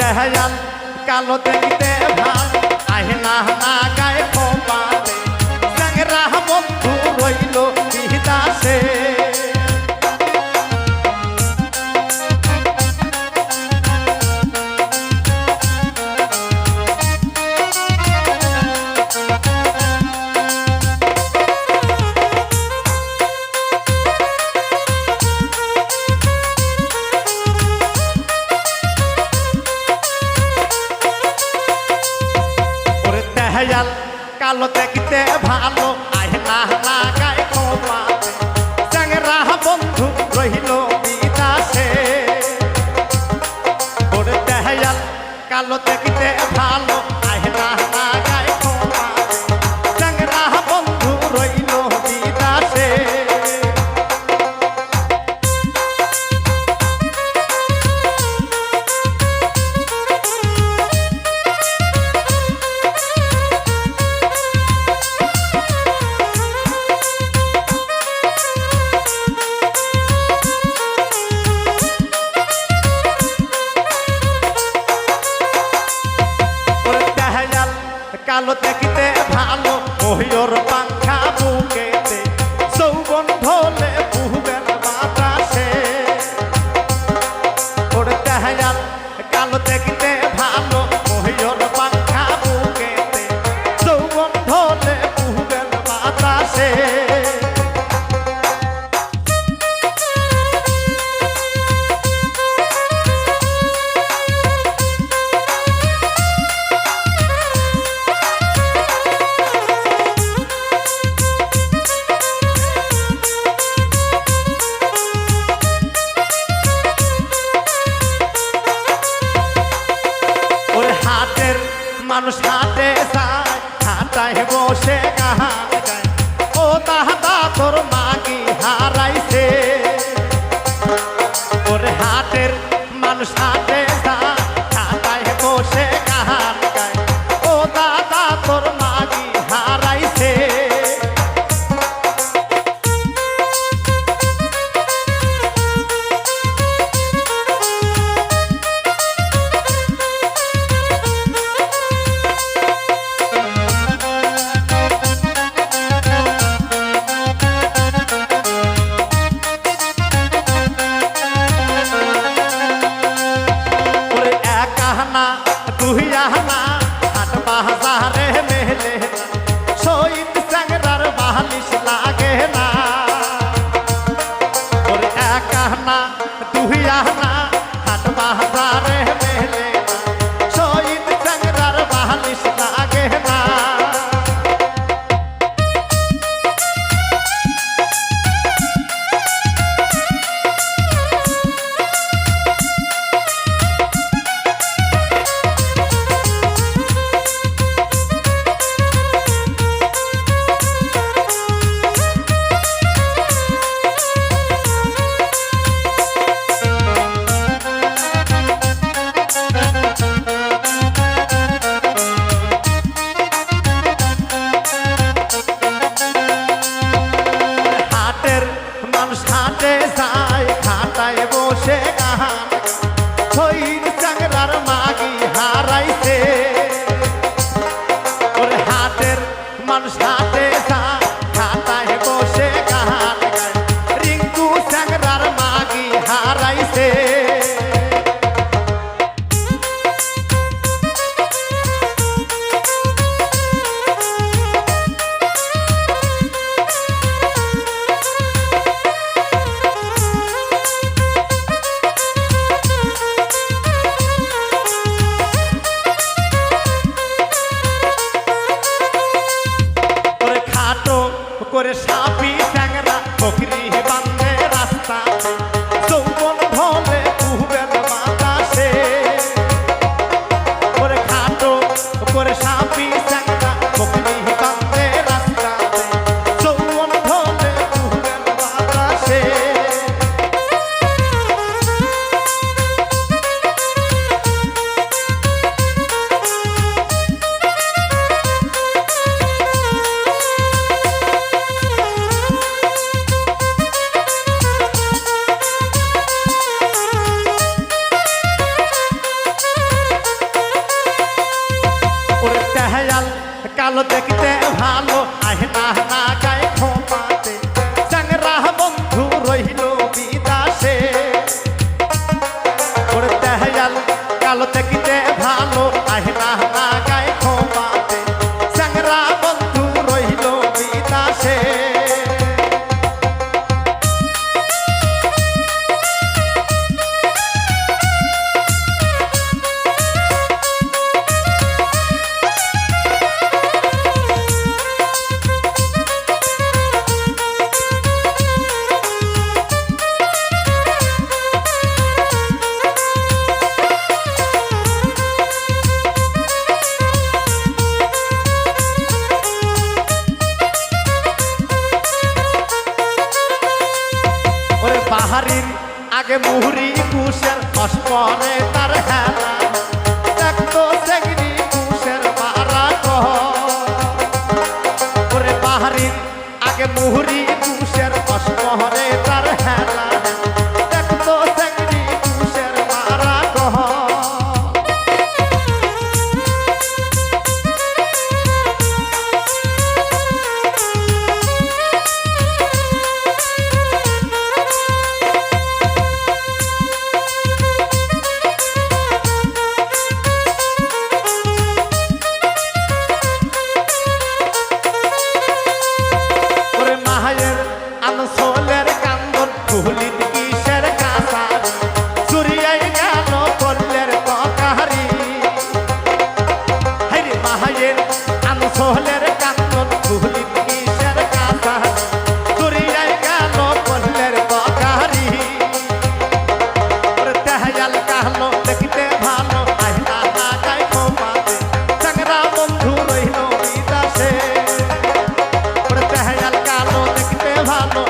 দেহাল কালো দেখতে ভাল আহে না না গায়ে খোপাতে চ্যাংরা বন্ধু রইল বিদাসে দেহাল কালো দেখতে ভালো আহে না না গায়ে খোপাতে চ্যাংরা বন্ধু রইল বিদাসে ওরে দেহাল কালো দেখতে ভালো আহে না না গায়ে খোপাতে চ্যাংরা বন্ধু রইল বিদাসে কালো দেখতে ভালো মহিয়র পাখা বুকেতে যৌবন ঢোলে বুবের বাতাসে ওরে দেহাল কালো দেখতে ভালো মহিয়র পাখা বুকেতে যৌবন ঢোলে বুবের বাতাসে মানুষ হাটে যায় হাটায় বসে গান গায় ও দাদা তোর মাগি হারাইছে ওরে হাটের মানুষ হাটে যায় হাটায় বসে গান গায় ও দাদা তোর মাগি হারাইছে তুই আহনা হাট বাজারে মেলে শহীদ চ্যাংরার বালিশ লাগে না ওর এক আহনা তুই আহনা হাট বাজারে মেলে শহীদ চ্যাংরার বালিশ লাগে না মানুষ হাটে যায় খাটায় বসে গান শহীদ চ্যাংরার মাগি হারাইছে ওরে হাটের মানুষ হাটে যায় খাটায় বসে গান গায় রিঙ্কু চ্যাংরার মাগি হারাইছে কালো দেখতে ভালো আহনা না গায়ে খোপাতে চ্যাংরা বন্ধু রইল বিদাসে ওরে তেহাল কালো দেখতে ভালো আহনা না গায়ে খোপাতে চ্যাংরা বন্ধু রইল বিদাসে বাহারির আগে মুহুরি কুশের অস্পরে তার হেলা দেখতো সেগনি কুশের মারা কহ ওরে বাহারির আগে মুহুরি কুশের অস্পরে তার হেলা দেখতো সেগনি কুশের মারা কহ সোলের কান্দন কুহলিন কিসের কাঁসার চুরিয়াই গেল কল্লের তকারি হাইরে মাহায়ের আন সোলের কান্দন কুহলিন কিসের কাঁসার চুরিয়াই গেল কল্লের তকারি ওরে তেহাল কাহলো দেখতে ভালো আহনা না গায় খোপাতে চ্যাংরা বন্ধু রইল বিদাসে ওরে তেহাল কালো দেখতে ভালো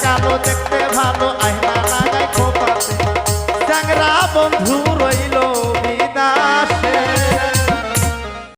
কালো দেখতে ভালো আহনা লাগায় খোপাতে চ্যাংরা বন্ধু